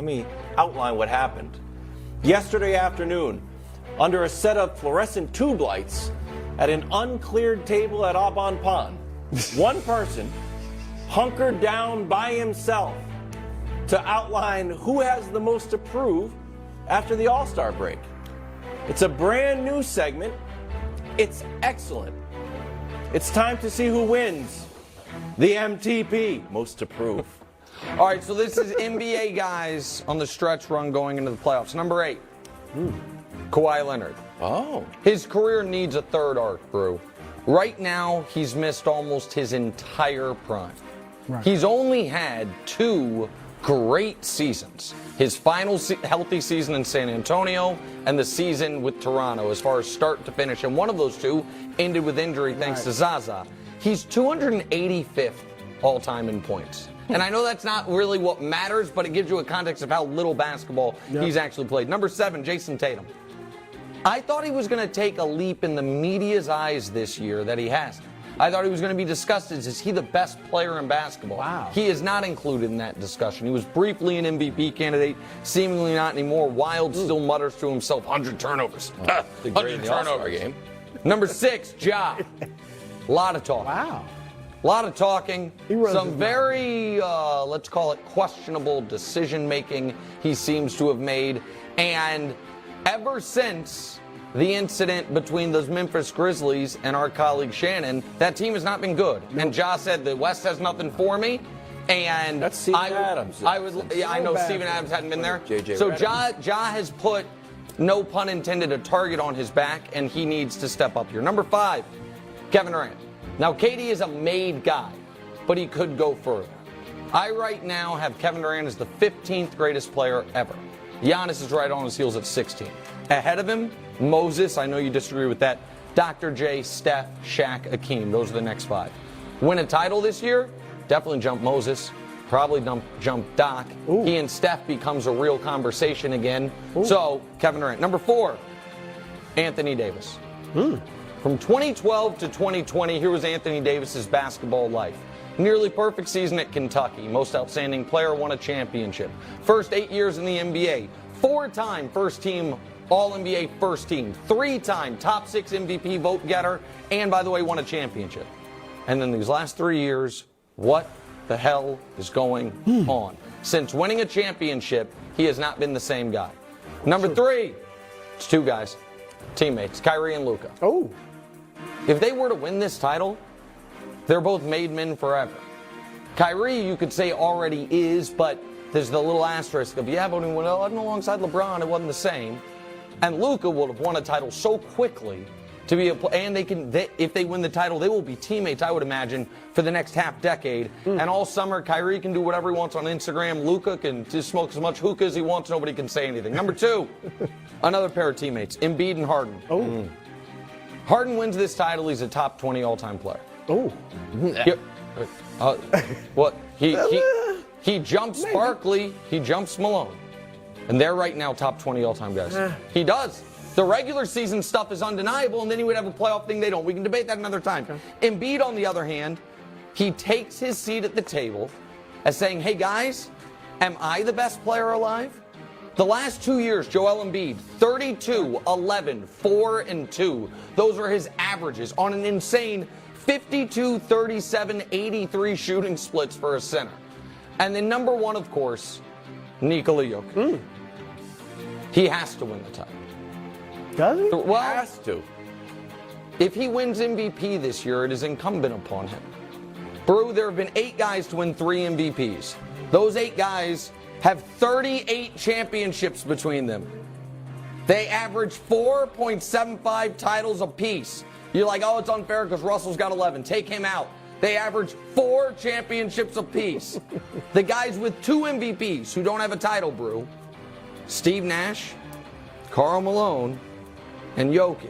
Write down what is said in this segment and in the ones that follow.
Let me outline what happened. Yesterday afternoon, under a set of fluorescent tube lights at an uncleared table at Aubon Pond, one person hunkered down by himself to outline who has the most to prove after the All-Star break. It's a brand new segment. It's excellent. It's time to see who wins the MTP, most to prove. All right, so this is NBA guys on the stretch run going into the playoffs. Number 8, Kawhi Leonard. Oh. His career needs a third arc, Brew. Right now, he's missed almost his entire prime. Right. He's only had 2 great seasons. His final healthy season in San Antonio and the season with Toronto as far as start to finish. And one of those 2 ended with injury thanks to Zaza. He's 285th all-time in points. And I know that's not really what matters, but it gives you a context of how little basketball he's actually played. Number 7, Jason Tatum. I thought he was going to take a leap in the media's eyes this year that he hasn't. I thought he was going to be discussed as, is he the best player in basketball? Wow. He is not included in that discussion. He was briefly an MVP candidate, seemingly not anymore. Wild still mutters to himself, 100 turnovers. 100 turnover game. Number 6, Ja. A lot of talking. Wow. A lot of talking. Some very, let's call it questionable decision-making he seems to have made. And ever since the incident between those Memphis Grizzlies and our colleague Shannon, that team has not been good. And Ja said the West has nothing for me. And that's Steven Adams. I know Steven Adams hadn't been there. So Ja has put, no pun intended, a target on his back, and he needs to step up here. Number 5, Kevin Durant. Now, KD is a made guy, but he could go further. I right now have Kevin Durant as the 15th greatest player ever. Giannis is right on his heels at 16. Ahead of him, Moses, I know you disagree with that, Dr. J, Steph, Shaq, Akeem. Those are the next 5. Win a title this year? Definitely jump Moses. Probably jump Doc. Ooh. He and Steph becomes a real conversation again. Ooh. So, Kevin Durant. Number 4, Anthony Davis. From 2012 to 2020, here was Anthony Davis's basketball life. Nearly perfect season at Kentucky. Most outstanding player, won a championship. First 8 years in the NBA. 4-time first team All-NBA first team. 3-time top 6 MVP vote getter. And by the way, won a championship. And then these last 3 years, what the hell is going on? Since winning a championship, he has not been the same guy. Number 3, it's 2 guys. Teammates, Kyrie and Luka. Oh. If they were to win this title, they're both made men forever. Kyrie, you could say, already is, but there's the little asterisk of, yeah, but when he went alongside LeBron, it wasn't the same. And Luka would have won a title so quickly to be and if they win the title, they will be teammates, I would imagine, for the next half decade. And all summer, Kyrie can do whatever he wants on Instagram. Luka can just smoke as much hookah as he wants. Nobody can say anything. Number 2, another pair of teammates, Embiid and Harden. Oh. Harden wins this title. He's a top 20 all-time player. Oh. What? He jumps Barkley. He jumps Malone. And they're right now top 20 all-time guys. He does. The regular season stuff is undeniable, and then he would have a playoff thing they don't. We can debate that another time. Okay. Embiid, on the other hand, he takes his seat at the table as saying, hey, guys, am I the best player alive? The last 2 years, Joel Embiid, 32, 11, 4, and 2. Those are his averages on an insane 52, 37, 83 shooting splits for a center. And then number 1, of course, Nikola Jokic. He has to win the title. Does he? Well, Has to. If he wins MVP this year, it is incumbent upon him. Brew, there have been 8 guys to win 3 MVPs. Those 8 guys have 38 championships between them. They average 4.75 titles apiece. You're like, oh, it's unfair because Russell's got 11. Take him out. They average 4 championships apiece. The guys with 2 MVPs who don't have a title, Brew, Steve Nash, Karl Malone, and Jokic.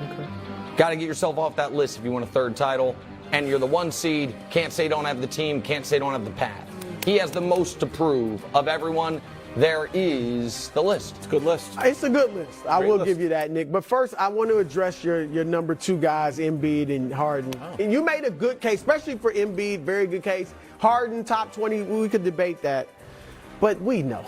Okay. Got to get yourself off that list if you want a 3rd title. And you're the 1 seed. Can't say don't have the team. Can't say don't have the path. He has the most to prove of everyone. There is the list. It's a good list. It's a good list. I will give you that, Nick. But first, I want to address your number 2 guys, Embiid and Harden. Oh. And you made a good case, especially for Embiid, very good case. Harden, top 20, we could debate that. But we know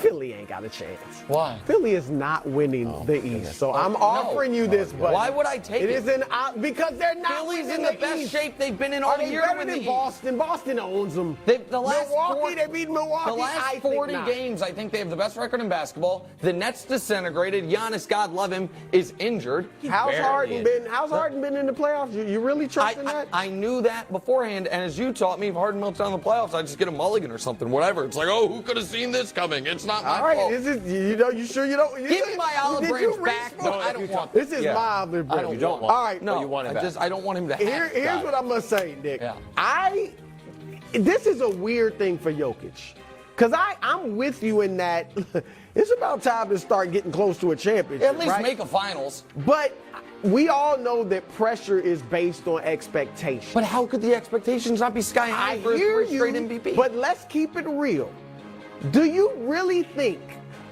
Philly ain't got a chance. Why? Philly is not winning the East. So I'm offering you this, but why would I take it? It isn't because they're not Philly's winning in the best East. shape they've been in all Are they year better with the than East. Boston? Boston owns them. Milwaukee, they beat Milwaukee. The last I think 40 not. games, I think they have the best record in basketball. The Nets disintegrated. Giannis, God love him, is injured. How's Harden been in the playoffs? You really trusting that? I knew that beforehand, and as you taught me, if Harden melts down in the playoffs, I just get a mulligan or something, whatever. It's like, oh, who could have seen this coming? It's not my All right, fault. you sure you don't? Give me my olive branch back. No, I don't want This is my olive branch. You don't want. All right, No, you want it back. I don't want him to have it. Here's what I'm gonna say, Nick. Yeah. This is a weird thing for Jokic, because I'm with you in that it's about time to start getting close to a championship. At least right? make a finals. But we all know that pressure is based on expectation. But how could the expectations not be sky high for a straight MVP? But let's keep it real. Do you really think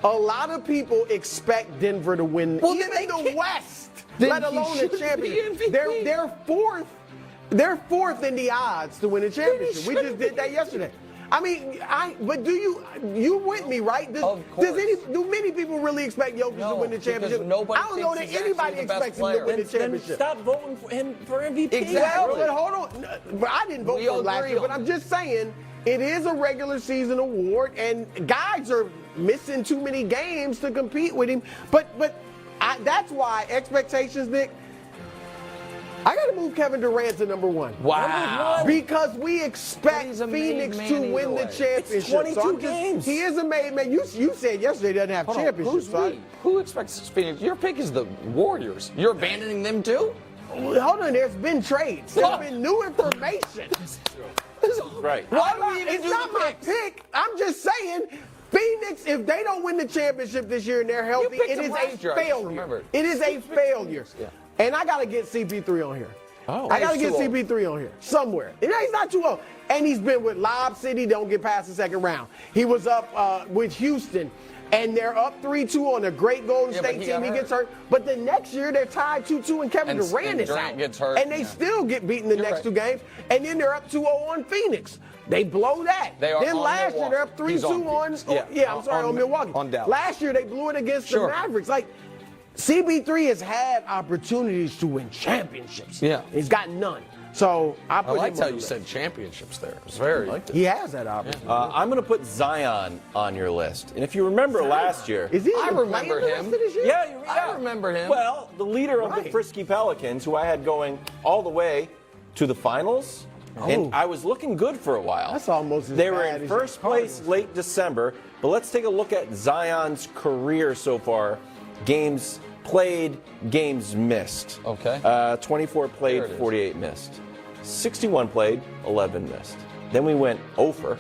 a lot of people expect Denver to win even the West, Then let he alone a should be championship? MVP. They're fourth. They're fourth in the odds to win a championship. We just did that yesterday. I mean, but do you with me, right? Of course. Do many people really expect Jokic to win the championship? Nobody I don't know that thinks he's anybody actually the best expects him to win the player. championship. Stop voting for him for MVP. Exactly. But hold on. But I didn't vote We for him last agree year. on But I'm that. just saying, it is a regular season award, and guys are missing too many games to compete with him. But that's why expectations, Nick. I got to move Kevin Durant to number one. Wow. Because we expect He's a made Phoenix man to either win the way. championship. It's 22 So I'm just- games. He is a made man. You said yesterday he doesn't have Hold on, championships. who's so we? Who expects Phoenix? Your pick is the Warriors. You're abandoning them too? Hold on, there's been trades. There's been new information. Right. Why do we even It's do not the my picks? pick. I'm just saying, Phoenix, if they don't win the championship this year and they're healthy, picked it them is last a year, I just failure. remembered. It is a failure. Yeah. And I got to get CP3 on here. Oh. I got to He's get too old. CP3 on here somewhere. You know, he's not too old. And he's been with Lob City, don't get past the second round. He was up with Houston, and they're up 3-2 on a great Golden Yeah, but State he team. got He gets hurt. hurt. But the next year, they're tied 2-2, and Kevin And Durant is Durant out. gets hurt, And they yeah. still get beaten the You're next right. two games. And then they're up 2-0 on Phoenix. They blow that. They are then on last year, Milwaukee. they're up 3-2 He's on on, Phoenix. on Milwaukee. On Dallas. Last year, they blew it against Sure. the Mavericks. Like, CP3 has had opportunities to win championships. Yeah. He's got none. So I I put liked him how on you the said championships there. It was very. He has that opportunity. I'm going to put Zion on your list. And if you remember last year. Is he I even remember playing the rest him. of this year? Yeah, I remember him. Well, the leader of the Right. Frisky Pelicans, who I had going all the way to the finals, and I was looking good for a while. That's almost as They were bad in as first your place Cardinals. late December, but let's take a look at Zion's career so far. Games played, games missed. Okay. 24 There played, it is. 48 missed. 61 played, 11 missed. Then we went 0 for.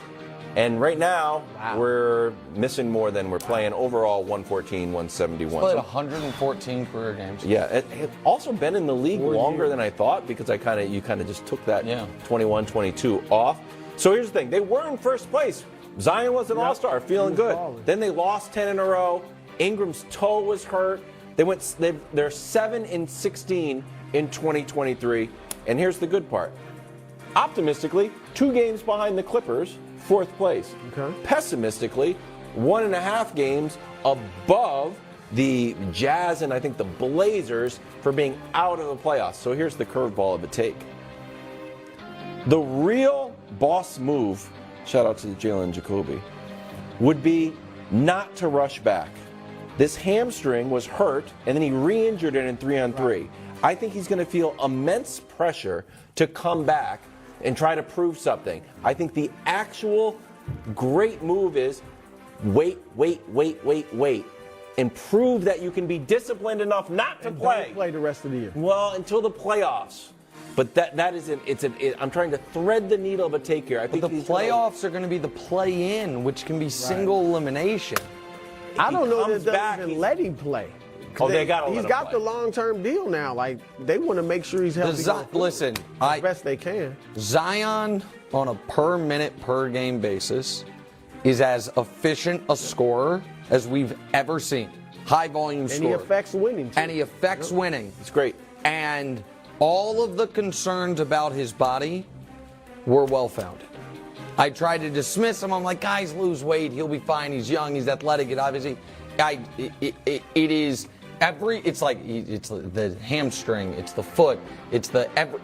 And right now, we're missing more than we're playing. Overall, 114, 171. Played So 114 career games. yeah, it also been in the league longer than I thought because you kind of just took that 21, 22 off. So here's the thing: they were in first place. Zion was an All-Star, feeling good. balling. Then they lost 10 in a row. Ingram's toe was hurt. They're 7-16 in 2023. And here's the good part: optimistically, 2 games behind the Clippers, 4th place. Okay. Pessimistically, 1.5 games above the Jazz and I think the Blazers for being out of the playoffs. So here's the curveball of a take. The real boss move, shout out to Jalen Jacoby, would be not to rush back. This hamstring was hurt, and then he re-injured it in 3-on-3. I think he's going to feel immense pressure to come back and try to prove something. I think the actual great move is wait, and prove that you can be disciplined enough not to play. Don't play the rest of the year. Well, until the playoffs. But that isn't. I'm trying to thread the needle of a take here. I think But the he's gonna- playoffs are going to be the play-in, which can be single elimination. I don't know comes that back, they even he's- let him play. Oh, they gotta let He's him got play. the long-term deal now. Like, they want to make sure he's healthy. going forward. Listen, As best they can. Zion on a per minute per game basis is as efficient a scorer as we've ever seen. High volume And he scorer. affects winning, too. And he affects winning. It's great. And all of the concerns about his body were well founded. I tried to dismiss him. I'm like, guys, lose weight. He'll be fine. He's young. He's athletic. And obviously, it's the hamstring. It's the foot. It's the every.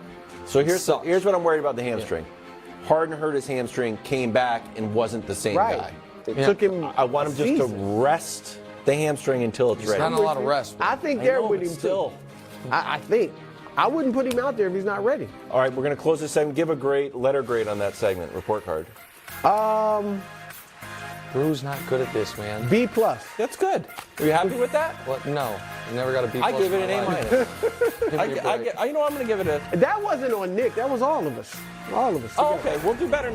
So here's what I'm worried about the hamstring. Yeah. Harden hurt his hamstring, came back, and wasn't the same guy. It took him. I want him just to rest the hamstring until it's ready. Not a lot of rest. I think they're with him still. I think. I wouldn't put him out there if he's not ready. All right, we're going to close this segment. Give a letter grade on that segment, report card. Drew's not good at this, man. B+. That's good. Are you happy with that? What? No, you never got a B+. I give it an A-. You know, I'm going to give it a. That wasn't on Nick. That was all of us. All of us. Oh, okay. We'll do better next.